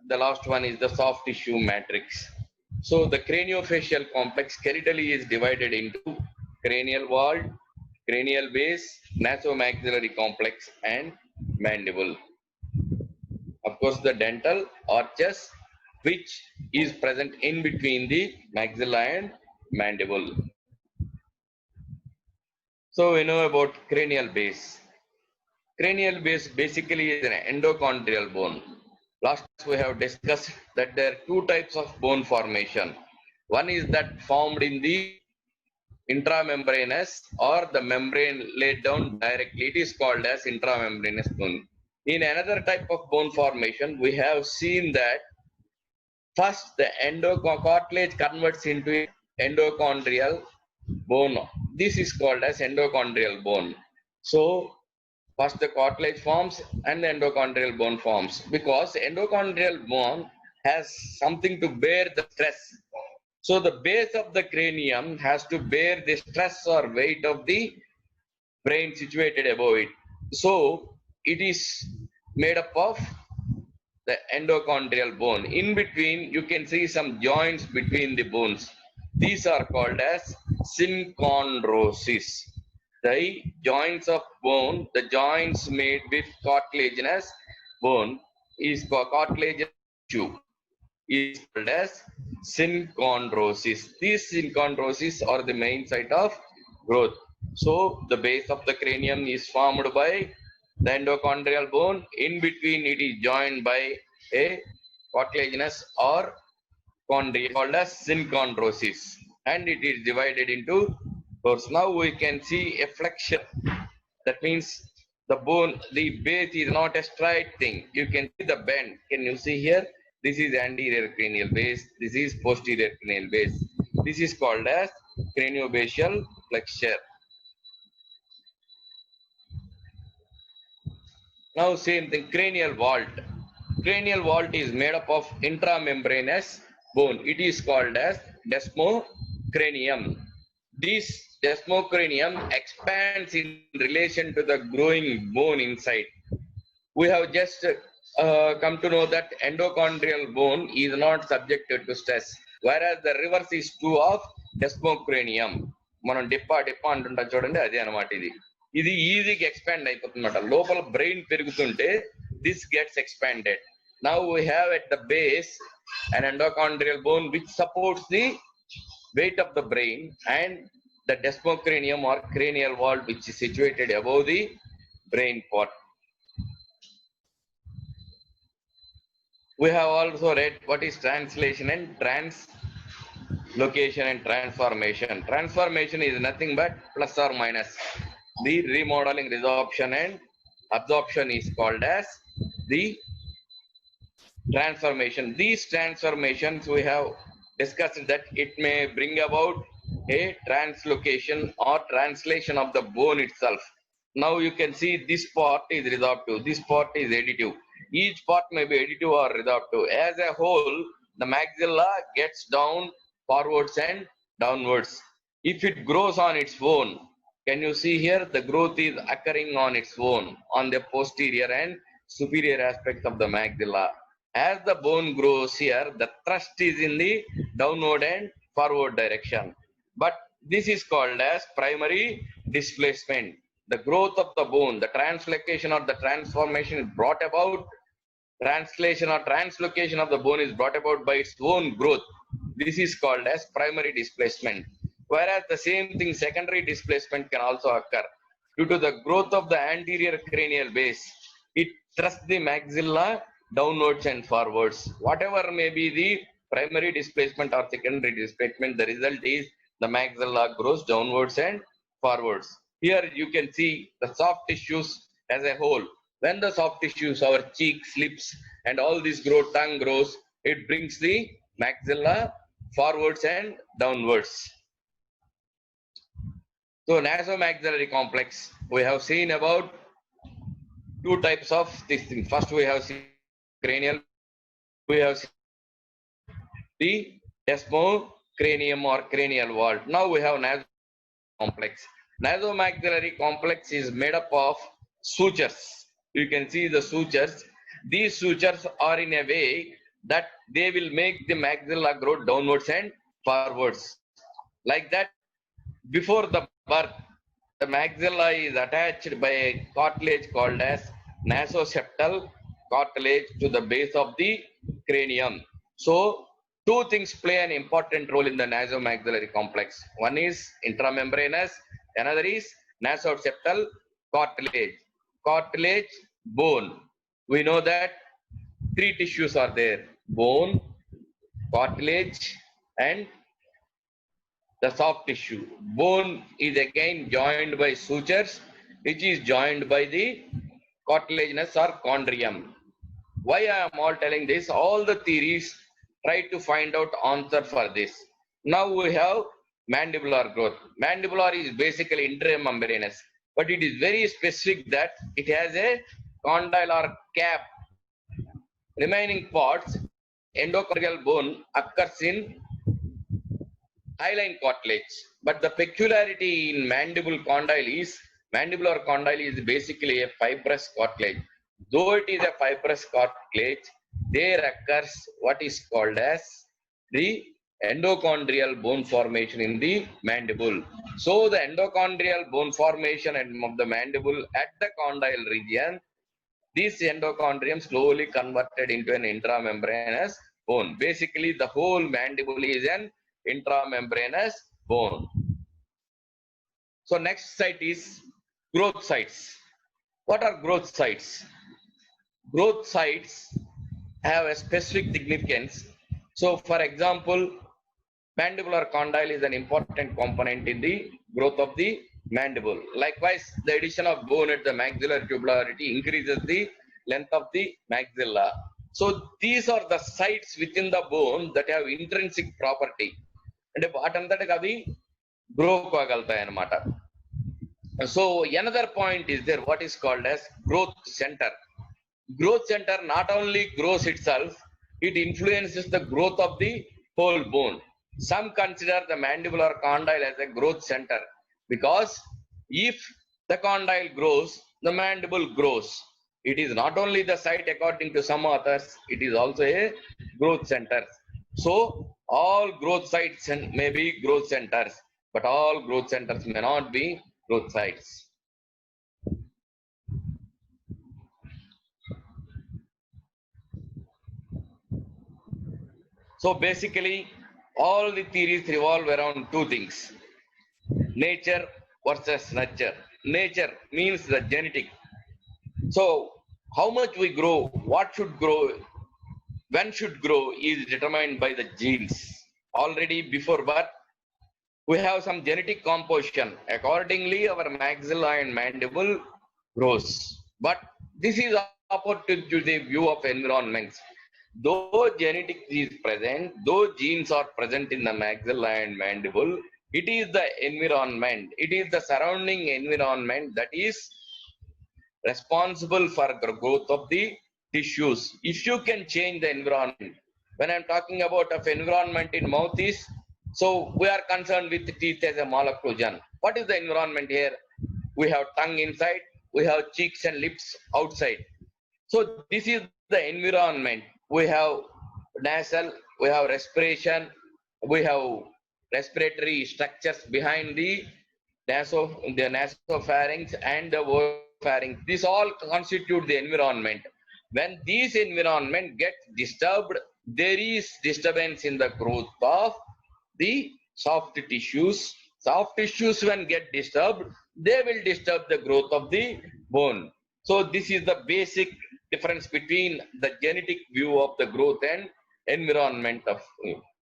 the last one is the soft tissue matrix. So the craniofacial complex skeletally is divided into cranial vault, cranial base, nasomaxillary complex, and mandible. Of course, the dental arches, which is present in between the maxilla and mandible. So we know about cranial base. Cranial base basically is an endochondrial bone. Last we have discussed that there are two types of bone formation. One is that formed in the intramembranous or the membrane laid down directly. It is called as intramembranous bone. In another type of bone formation, we have seen that first the endocartilage converts into endochondrial bone. This is called as endochondrial bone. So first the cartilage forms and the endochondrial bone forms, because endochondrial bone has something to bear the stress. So the base of the cranium has to bear the stress or weight of the brain situated above it. So it is made up of the endochondrial bone. In between, you can see some joints between the bones. These are called as synchondrosis. The joints of bone, the joints made with cartilaginous bone is called cartilaginous tissue, is called as synchondrosis. These synchondrosis are the main site of growth. So the base of the cranium is formed by the endochondrial bone. In between, it is joined by a cartilaginous or chondria called as synchondrosis, and it is divided into course. Now we can see a flexion. That means the bone, the base is not a straight thing. You can see the bend. Can you see here? This is anterior cranial base. This is posterior cranial base. This is called as craniofacial flexure. Now same thing, cranial vault. Cranial vault is made up of intramembranous bone. It is called as desmocranium. This desmocranium expands in relation to the growing bone inside. We have just come to know that endochondrial bone is not subjected to stress, whereas the reverse is true of desmocranium. మనం డిప్పా అంటుంటా చూడండి, అదే అనమాట. ఇది ఈజీగా expand అయిపోతుంది అనమాట. లోపల brain పెరుగుతుంటే this gets expanded. Now we have at the base an endochondrial bone which supports the weight of the brain, and the desmocranium or cranial vault which is situated above the brain part. We have also read what is translation and translocation and transformation. Transformation is nothing but plus or minus. The remodeling, resorption and absorption is called as the transformation. These transformations we have discussed that it may bring about a translocation or translation of the bone itself. Now you can see this part is resorptive, this part is additive. Each part may be additive or resorptive. As a whole, the maxilla gets down, forwards and downwards. If it grows on its own, can you see here the growth is occurring on its own on the posterior and superior aspects of the maxilla. As the bone grows here, the thrust is in the downward and forward direction. But this is called as primary displacement. The growth of the bone, the translocation or the transformation is brought about, translation or translocation of the bone is brought about by its own growth. This is called as primary displacement. Whereas the same thing, secondary displacement can also occur. Due to the growth of the anterior cranial base, it thrusts the maxilla downwards and forwards. Whatever may be the primary displacement or secondary displacement, the result is the maxilla grows downwards and forwards. Here you can see the soft tissues as a whole. When the soft tissues, our cheeks, lips and all this grow, tongue grows, it brings the maxilla forwards and downwards. So nasomaxillary complex, we have seen about two types of this thing. First we have seen cranial, we have seen the desmocranium or cranial vault. Now we have nasomaxillary complex. Nasomaxillary complex is made up of sutures. You can see the sutures. These sutures are in a way that they will make the maxilla grow downwards and forwards. Like that, before the birth, the maxilla is attached by a cartilage called as nasoseptal cartilage to the base of the cranium. So, two things play an important role in the nasomaxillary complex. One is intramembranous, another is nasoseptal cartilage. Cartilage, bone. We know that three tissues are there: bone, cartilage, and the soft tissue. Bone is again joined by sutures, which is joined by the cartilaginous or chondrium. Why I am all telling this? All the theories try to find out answer for this. Now we have mandibular growth. Mandibular is basically intramembranous, but it is very specific that it has a condyle or cap. Remaining parts, endocardial bone occurs in hyaline cartilage. But the peculiarity in mandibular condyle is basically a fibrous cartilage. Though it is a fibrous cartilage, there occurs what is called as the endochondrial bone formation in the mandible. So the endochondrial bone formation of the mandible at the condyle region, this endochondrium slowly converted into an intramembranous bone. Basically, the whole mandible is an intramembranous bone. So next site is growth sites. What are growth sites? Growth sites have a specific significance. So for example, mandibular condyle is an important component in the growth of the mandible. Likewise, the addition of bone at the maxillary tubularity increases the length of the maxilla. So these are the sites within the bone that have intrinsic property. అంటే వాటంతటికి అవి grow కాగలుగుతాయి అన్నమాట. So another point is there, what is called as growth center. Growth center not only grows itself, it influences the growth of the whole bone. Some consider the mandibular condyle as a growth center because if the condyle grows, the mandible grows. It is not only the site according to some authors, it is also a growth center. So all growth sites may be growth centers, but all growth centers may not be growth sites. So basically, all the theories revolve around two things: nature versus nurture. Nature means the genetic. So how much we grow, what should grow, when should grow is determined by the genes. Already before birth, we have some genetic composition. Accordingly, our maxilla and mandible grows. But this is opposite to the view of environments. Though genetics is present, though genes are present in the maxilla and mandible, it is the environment, it is the surrounding environment that is responsible for the growth of the tissues. If you can change the environment, when I'm talking about of environment in mouth is, so we are concerned with the teeth as a malocclusion. What is the environment here? We have tongue inside, we have cheeks and lips outside. So this is the environment. We have nasal, we have respiration, we have respiratory structures behind the nasopharynx and the oropharynx. This all constitute the environment. When this environment gets disturbed, there is disturbance in the growth of the soft tissues. Soft tissues, when get disturbed, they will disturb the growth of the bone. So this is the basic difference between the genetic view of the growth and environment of.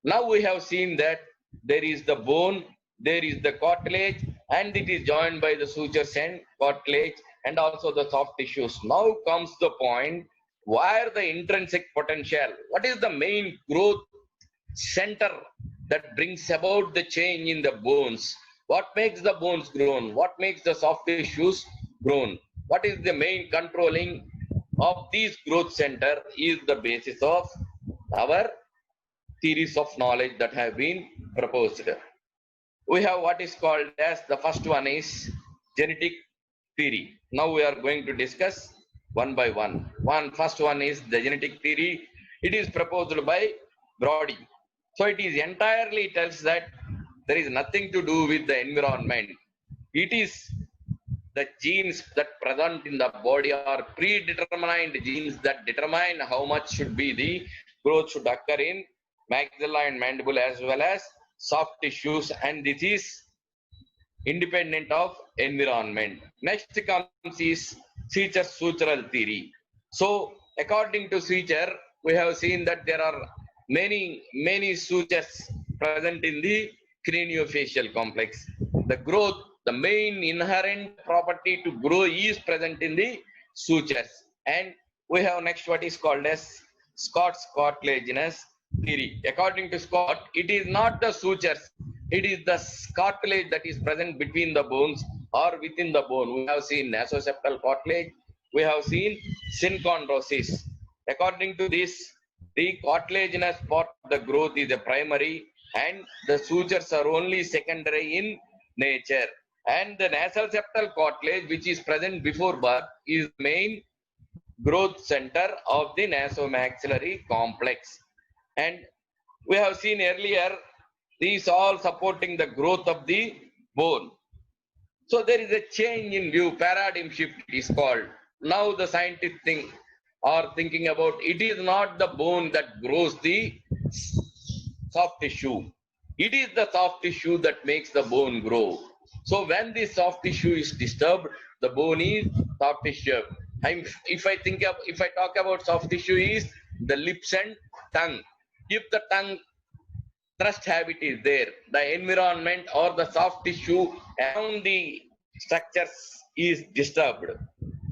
Now we have seen that there is the bone, there is the cartilage, and it is joined by the sutures and cartilage and also the soft tissues. Now comes the point where the intrinsic potential, what is the main growth center that brings about the change in the bones? What makes the bones grown? What makes the soft tissues grown? What is the main controlling of these growth center is the basis of our theories of knowledge that have been proposed. We have what is called as, the first one is genetic theory. Now we are going to discuss one by one. First one is the genetic theory. It is proposed by Brody. So it is entirely tells that there is nothing to do with the environment. It is the genes that present in the body are predetermined genes that determine how much should be the growth should occur in maxilla and mandible as well as soft tissues, and this is independent of environment. Next comes is Seacher's sutural theory. So according to Seacher, we have seen that there are many sutures present in the craniofacial complex. The growth, the main inherent property to grow is present in the sutures. And we have next what is called as Scott's cartilaginous theory. According to Scott, it is not the sutures, it is the cartilage that is present between the bones or within the bone. We have seen nasoseptal cartilage, we have seen synchondrosis. According to this, the cartilaginous part of the growth is the primary and the sutures are only secondary in nature. And the nasal septal cartilage, which is present before birth, is main growth center of the nasomaxillary complex. And we have seen earlier, these all supporting the growth of the bone. So there is a change in view, paradigm shift it is called. Now the scientists are thinking about it is not the bone that grows the soft tissue. It is the soft tissue that makes the bone grow. So when the soft tissue is disturbed, the bone is soft tissue. If I talk about soft tissue is the lips and tongue. If the tongue thrust habit is there, the environment or the soft tissue around the structures is disturbed.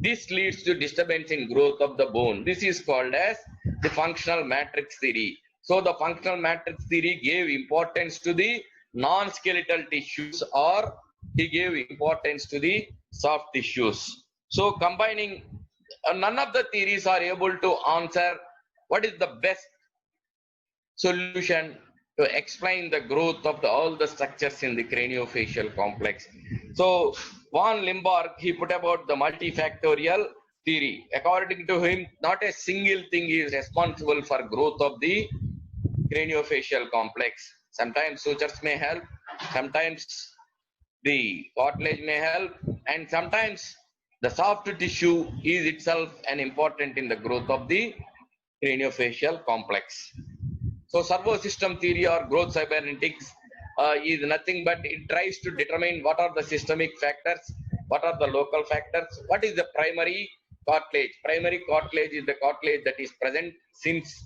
This leads to disturbance in growth of the bone. This is called as the functional matrix theory. So the functional matrix theory gave importance to the non-skeletal tissues, or he gave importance to the soft tissues. So combining, none of the theories are able to answer what is the best solution to explain the growth of all the structures in the craniofacial complex. So von Limburg, he put about the multifactorial theory. According to him, not a single thing is responsible for growth of the craniofacial complex. Sometimes sutures may help, sometimes the cartilage may help, and sometimes the soft tissue is itself an important in the growth of the craniofacial complex. So servo system theory or growth cybernetics is nothing but it tries to determine what are the systemic factors, what are the local factors, what is the primary cartilage. Primary cartilage is the cartilage that is present since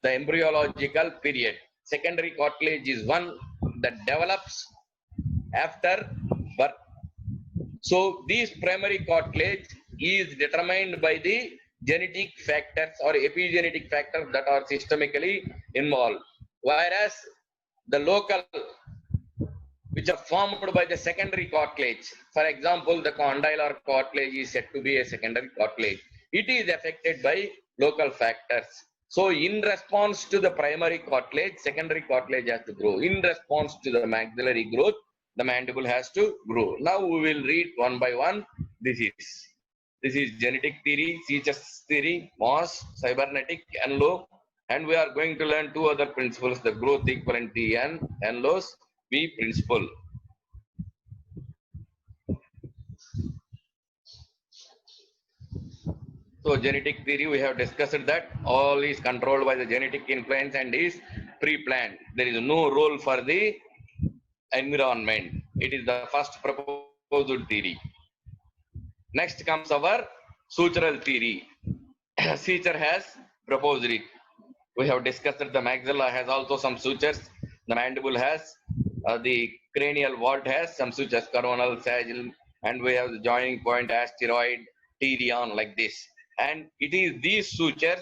the embryological period. Secondary cartilage is one that develops after birth. So these primary cartilage is determined by the genetic factors or epigenetic factors that are systemically involved, whereas the local, which are formed by the secondary cartilage, for example, the condylar cartilage is said to be a secondary cartilage. It is affected by local factors. So in response to the primary cartilage, secondary cartilage has to grow. In response to the maxillary growth, the mandible has to grow. Now we will read one by one. This is genetic theory, Seacher's theory, Moss, cybernetic, Enlow, and we are going to learn two other principles: the growth equivalent theory and Enlow's B principle. So genetic theory, we have discussed that all is controlled by the genetic influence and is pre-planned. There is no role for the environment. It is the first proposed theory. Next comes our sutural theory. Seacher has proposed it. We have discussed that the maxilla has also some sutures. The mandible has, the cranial vault has some sutures, coronal, sagittal, and we have the joining point, asteroid, pterion, like this. And it is these sutures,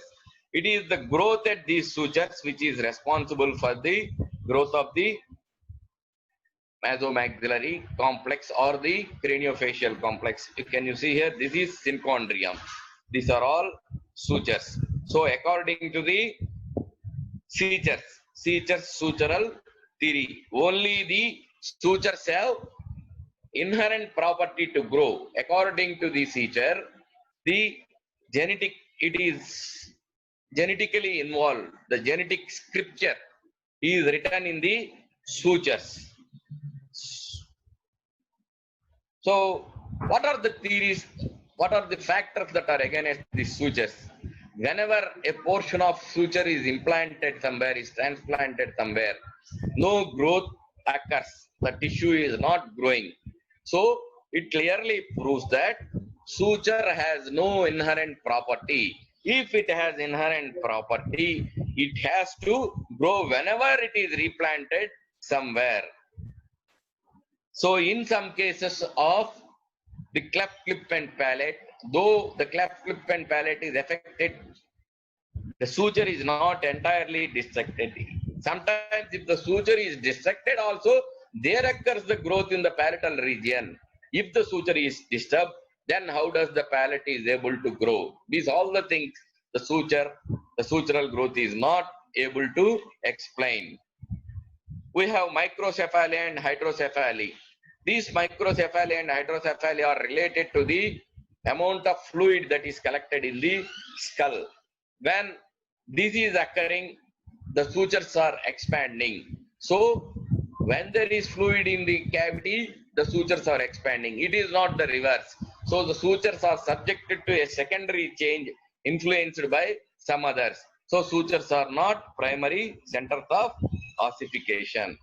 it is the growth at these sutures which is responsible for the growth of the mesomaxillary complex or the craniofacial complex. Can you see here? This is synchondrium. These are all sutures. So according to the Seacher's sutural theory, only the sutures have inherent property to grow. According to the Seacher, the genetic, it is genetically involved. The genetic scripture is written in the sutures. So, what are the theories? What are the factors that are against these sutures? Whenever a portion of suture is implanted somewhere, is transplanted somewhere, no growth occurs. The tissue is not growing. So, it clearly proves that suture has no inherent property. If it has inherent property, it has to grow whenever it is replanted somewhere. So in some cases of the cleft lip and palate, though the cleft lip and palate is affected, the suture is not entirely dissected. Sometimes if the suture is dissected also, there occurs the growth in the palatal region. If the suture is disturbed, then how does the palate is able to grow? These all the things the sutural growth is not able to explain. We have microcephaly and hydrocephaly. These microcephaly and hydrocephaly are related to the amount of fluid that is collected in the skull. When this is occurring, the sutures are expanding. So, when there is fluid in the cavity, the sutures are expanding. It is not the reverse. So, the sutures are subjected to a secondary change influenced by some others. So, sutures are not primary centers of ossification.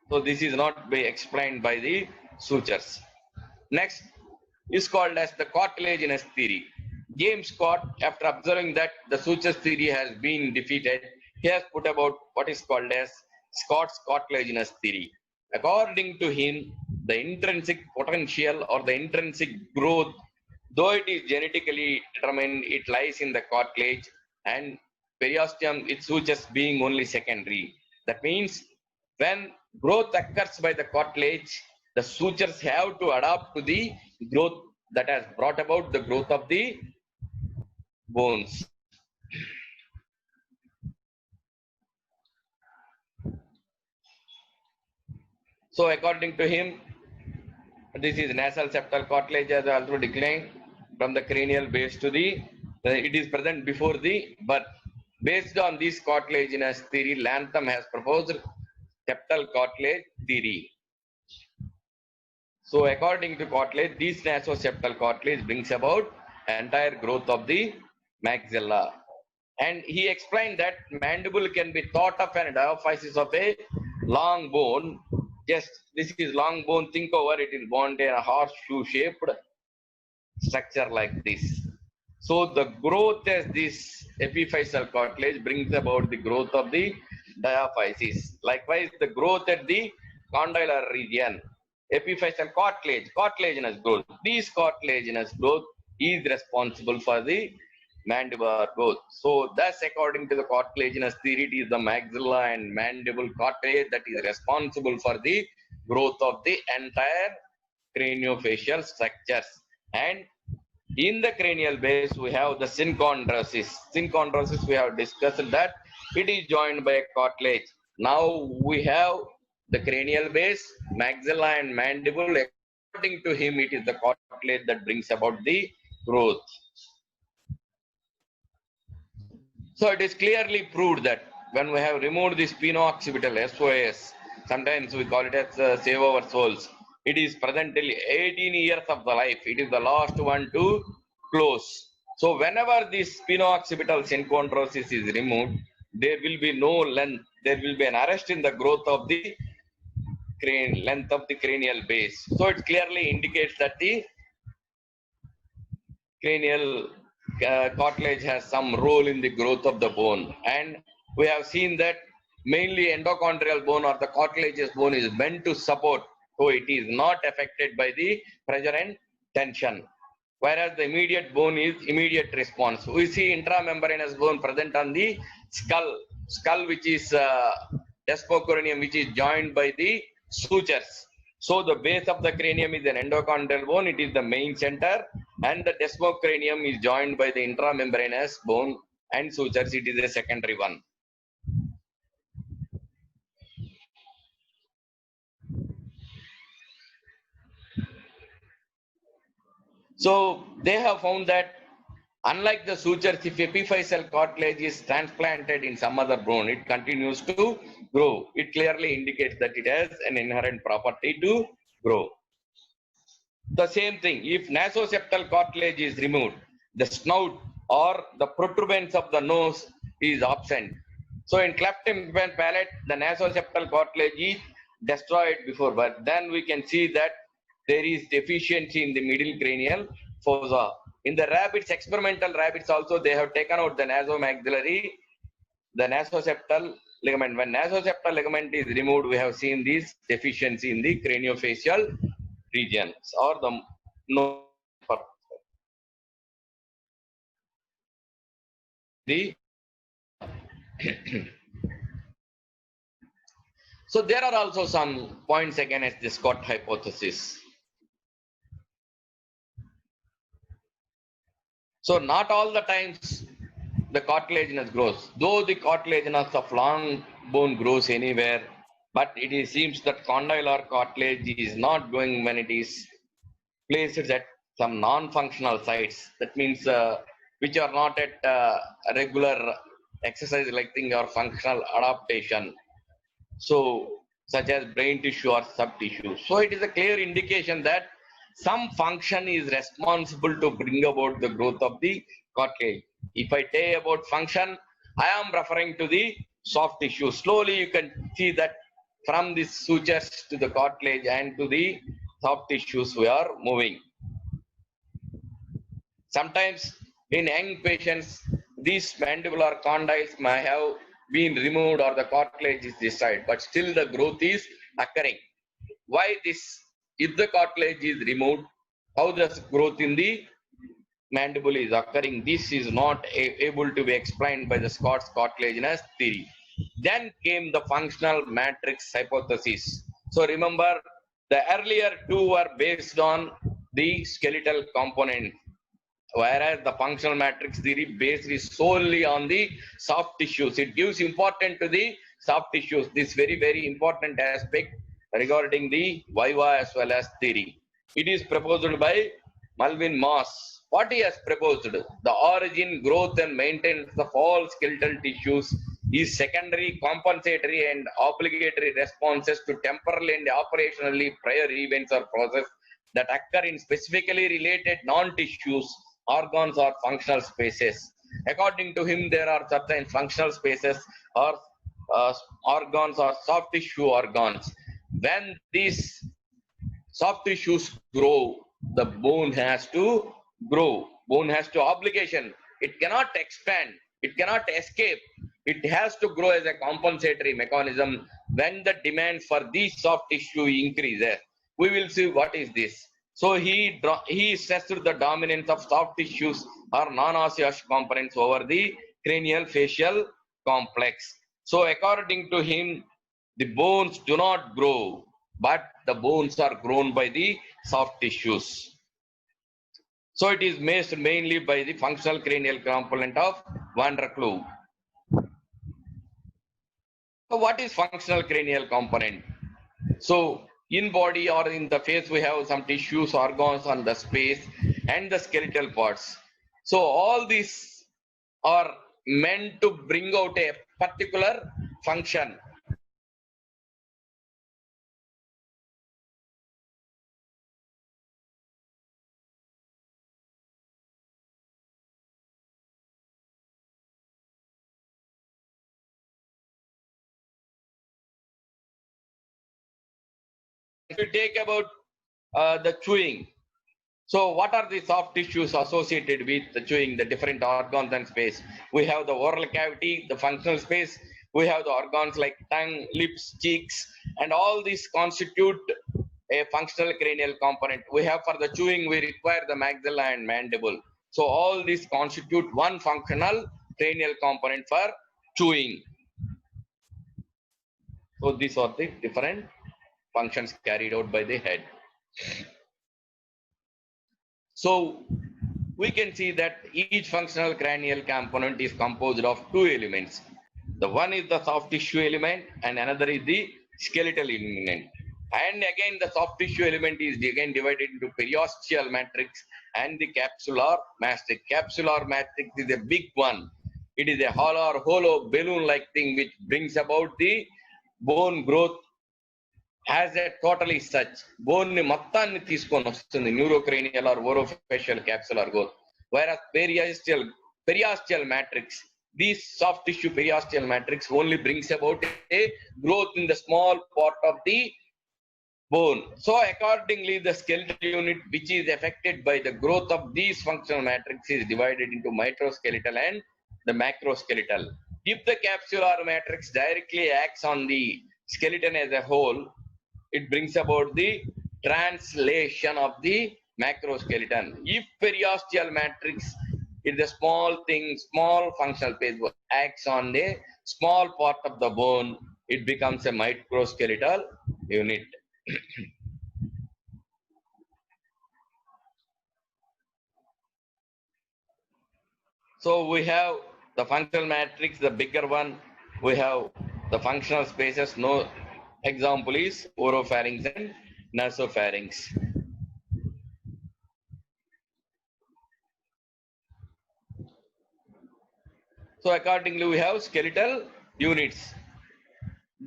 So this is not be explained by the sutures. Next is called as the cartilaginous theory. James Scott, after observing that the sutures theory has been defeated, he has put about what is called as Scott's cartilaginous theory. According to him, the intrinsic potential or the intrinsic growth, though it is genetically determined, it lies in the cartilage, and periosteum, its sutures being only secondary. That means when growth occurs by the cartilage, the sutures have to adapt to the growth that has brought about the growth of the bones. So according to him, this is nasal septal cartilage has also declined from the cranial base to the, it is present before the birth. Based on this cartilaginous theory, Lantham has proposed septal cartilage theory. So according to cartilage, this nasoseptal cartilage brings about entire growth of the maxilla. And he explained that mandible can be thought of an diaphysis of a long bone. Just this is long bone, think over it is bone in a horseshoe shaped structure like this. So the growth as this epiphyseal cartilage brings about the growth of the diaphysis. Likewise, the growth at the condylar region, epiphyseal cartilaginous growth. This cartilaginous growth is responsible for the mandibular growth. So thus, according to the cartilaginous theory, it is the maxilla and mandible cartilage that is responsible for the growth of the entire craniofacial structures. And in the cranial base, we have the synchondrosis. Synchondrosis, we have discussed that it is joined by a cartilage. Now we have the cranial base, maxilla and mandible. According to him, it is the cartilage that brings about the growth. So it is clearly proved that when we have removed the spino-occipital SOS, sometimes we call it as save our souls. It is presently 18 years of the life. It is the last one to close. So whenever this spino-occipital synchondrosis is removed, there will be no length. There will be an arrest in the growth of the length of the cranial base. So it clearly indicates that the cranial cartilage has some role in the growth of the bone, and we have seen that mainly endochondrial bone or the cartilaginous bone is meant to support, so it is not affected by the pressure and tension, whereas the immediate bone is immediate response. We see intramembranous bone present on the skull which is desmocranium, which is joined by the sutures. So the base of the cranium is an endochondral bone, it is the main center, and the desmocranium is joined by the intramembranous bone and sutures, it is a secondary one. So they have found that unlike the sutures, if epiphyseal cartilage is transplanted in some other bone, it continues to grow. It clearly indicates that it has an inherent property to grow. The same thing, if nasoseptal cartilage is removed, the snout or the protuberance of the nose is absent. So in cleft implant palate, the nasoseptal cartilage is destroyed before birth. Then we can see that there is deficiency in the middle cranial fossa. In the rabbits, experimental rabbits also, they have taken out the nasomaxillary, the nasoseptal ligament. When nasoseptal ligament is removed, we have seen this deficiency in the craniofacial regions or the no the so there are also some points against this Scott hypothesis. So not all the times the cartilaginous grows, though the cartilaginous of long bone grows anywhere, but seems that condylar cartilage is not growing when it is placed at some non-functional sites. That means which are not at regular exercise like thing or functional adaptation. So such as brain tissue or sub tissue. So it is a clear indication that some function is responsible to bring about the growth of the cartilage. If I say about function, I am referring to the soft tissue. Slowly you can see that from the sutures to the cartilage and to the soft tissues we are moving. Sometimes in young patients, these mandibular condyles may have been removed or the cartilage is destroyed, but still the growth is occurring. Why this? If the cartilage is removed, how does growth in the mandible is occurring? This is not able to be explained by the Scott's cartilaginous theory. Then came the functional matrix hypothesis. So remember, the earlier two were based on the skeletal component, whereas the functional matrix theory based is solely on the soft tissues. It gives importance to the soft tissues. This very important aspect regarding the viva as well as theory. It is proposed by Malvin Moss. What he has proposed, the origin, growth and maintenance of all skeletal tissues is secondary, compensatory and obligatory responses to temporally and operationally prior events or process that occur in specifically related non-tissues, organs or functional spaces. According to him, there are certain functional spaces or organs or soft tissue organs. When these soft tissues grow, the bone has to grow. Bone has to obligation. It cannot expand. It cannot escape. It has to grow as a compensatory mechanism when the demand for these soft tissue increases. We will see what is this. So he stressed the dominance of soft tissues or non-osseous components over the cranial facial complex. So according to him, the bones do not grow, but the bones are grown by the soft tissues. So it is made mainly by the functional cranial component of Van der Kloe. So what is functional cranial component? So in body or in the face, we have some tissues, organs on the space and the skeletal parts. So all these are meant to bring out a particular function. If you take about the chewing, so what are the soft tissues associated with the chewing, the different organs and space? We have the oral cavity, the functional space, we have the organs like tongue, lips, cheeks, and all these constitute a functional cranial component. We have for the chewing, we require the maxilla and mandible. So all these constitute one functional cranial component for chewing. So these are the different functions carried out by the head. So we can see that each functional cranial component is composed of two elements. The one is the soft tissue element and another is the skeletal element. And again, the soft tissue element is again divided into periosteal matrix and the capsular matrix. Capsular matrix is a big one. It is a hollow balloon-like thing which brings about the bone growth has a totally such bone ని మొత్తాన్ని తీసుకొని వస్తుంది neurocranial or orofacial capsular growth. Whereas periosteal matrix, this soft tissue periosteal matrix only brings about a growth in the small part of the bone. So accordingly, the skeletal unit which is affected by the growth of these functional matrix is divided into microskeletal and the macroskeletal. If the capsular matrix directly acts on the skeleton as a whole, it brings about the translation of the macroskeleton. If periosteal matrix is the small thing, small functional phase acts on the small part of the bone, it becomes a microskeletal unit. So we have the functional matrix, the bigger one. We have the functional spaces. No example is oropharynx and nasopharynx. So accordingly, we have skeletal units.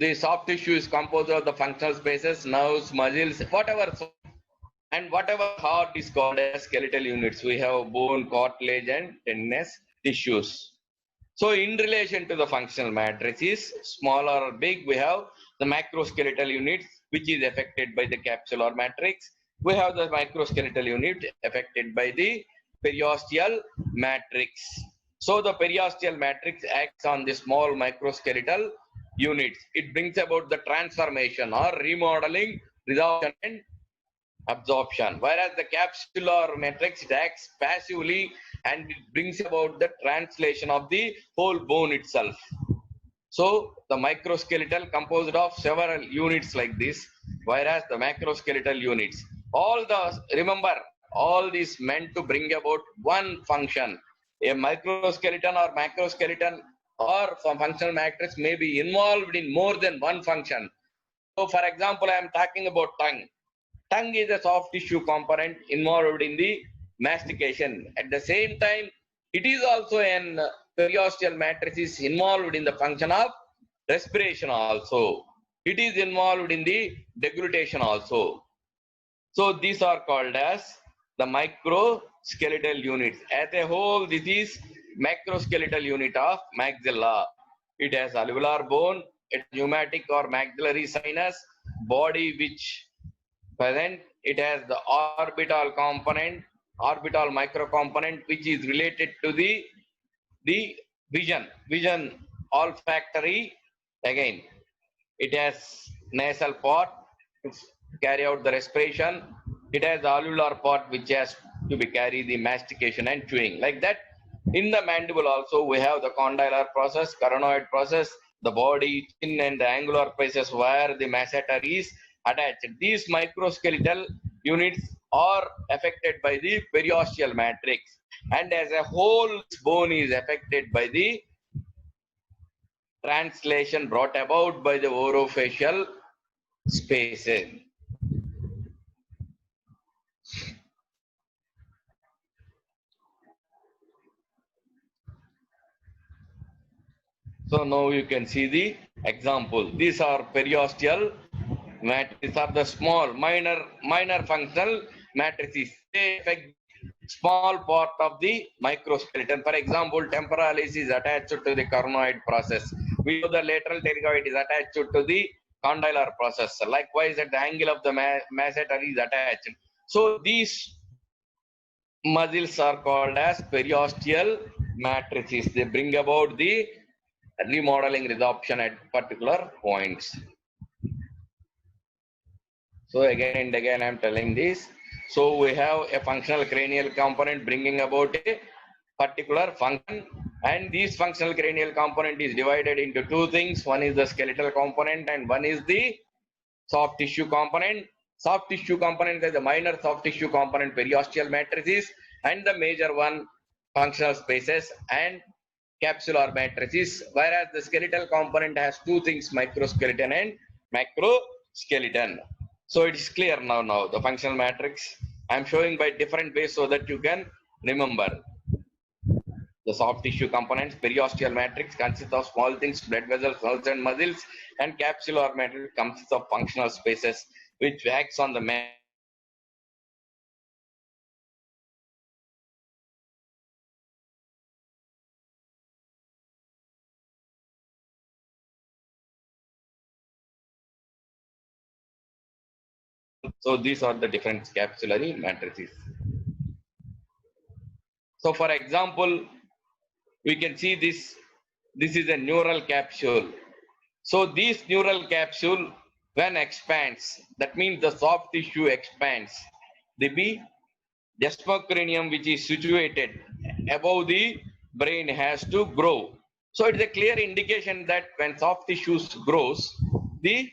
The soft tissue is composed of the functional spaces, nerves, muscles, whatever. And whatever heart is called as skeletal units. We have bone, cartilage, and tendinous tissues. So in relation to the functional matrices, small or big, we have the macroskeletal units, which is affected by the capsular matrix. We have the microskeletal unit affected by the periosteal matrix. So the periosteal matrix acts on the small microskeletal units. It brings about the transformation or remodeling, resorption, and absorption. Whereas the capsular matrix acts passively and it brings about the translation of the whole bone itself. So the microskeletal composed of several units like this, whereas the macroskeletal units, remember, all these meant to bring about one function. A microskeleton or macroskeleton or some functional matrix may be involved in more than one function. So for example, I am talking about tongue. Tongue is a soft tissue component involved in the mastication. At the same time, it is also an periosteal matrix is involved in the function of respiration also. It is involved in the deglutition also. So these are called as the microskeletal units. As a whole, this is macroskeletal unit of maxilla. It has alveolar bone, a pneumatic or maxillary sinus, body which present. It has the orbital component, orbital microcomponent, which is related to the vision olfactory. Again, it has nasal part to carry out the respiration. It has the alveolar part which has to be carry the mastication and chewing. Like that, in the mandible also we have the condylar process, coronoid process, the body, chin, and the angular places where the masseter is attached. These microskeletal units are affected by the periosteal matrix, and as a whole, bone is affected by the translation brought about by the orofacial spaces. So now you can see the example. These are periosteal matrices, are the small minor functional matrices. They affect small part of the microskeleton. For example, temporalis is attached to the coronoid process. We know the lateral pterygoid is attached to the condylar process. Likewise, at the angle of the masseter is attached. So these muscles are called as periosteal matrices. They bring about the remodeling resorption at particular points. So again and again I am telling this. So we have a functional cranial component bringing about a particular function, and this functional cranial component is divided into two things. One is the skeletal component and one is the soft tissue component. Soft tissue component is the minor soft tissue component periosteal matrices, and the major one functional spaces and capsular matrices, whereas the skeletal component has two things, microskeleton and macroskeleton. So it is clear now the functional matrix. I am showing by different ways so that you can remember. The soft tissue components, periosteal matrix consists of small things, blood vessels, nerves and muscles, and capsular matrix consists of functional spaces which acts on the so these are the different capillary matrices. So for example, we can see this. This is a neural capsule. So this neural capsule, when expands, that means the soft tissue expands. The desmocranium, which is situated above the brain, has to grow. So it's a clear indication that when soft tissues grows, the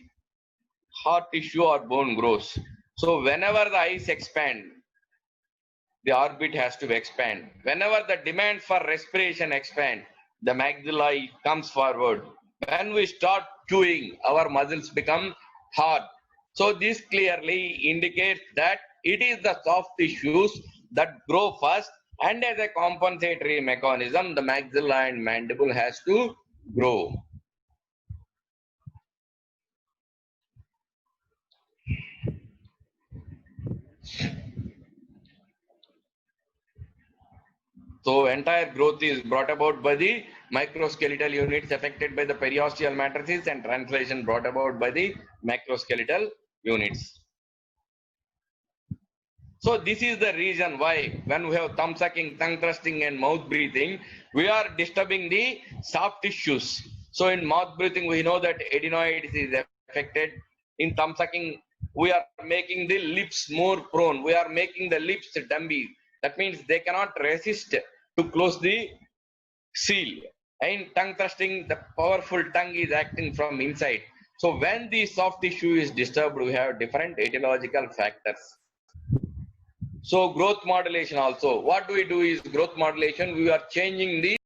hard tissue or bone grows. So whenever the eyes expand, the orbit has to expand. Whenever the demand for respiration expand, the maxilla comes forward. When we start chewing, our muscles become hard. So this clearly indicates that it is the soft tissues that grow first, and as a compensatory mechanism, the maxilla and mandible has to grow. So entire growth is brought about by the microskeletal units affected by the periosteal matrices, and translation brought about by the macroskeletal units. So this is the reason why when we have thumb sucking, tongue thrusting and mouth breathing, we are disturbing the soft tissues. So in mouth breathing, we know that adenoids is affected. In thumb sucking, we are making the lips more prone. We are making the lips dumpy. That means they cannot resist to close the seal. In tongue thrusting, the powerful tongue is acting from inside. So when the soft tissue is disturbed, we have different etiological factors. So growth modulation also. What do we do is growth modulation. We are changing the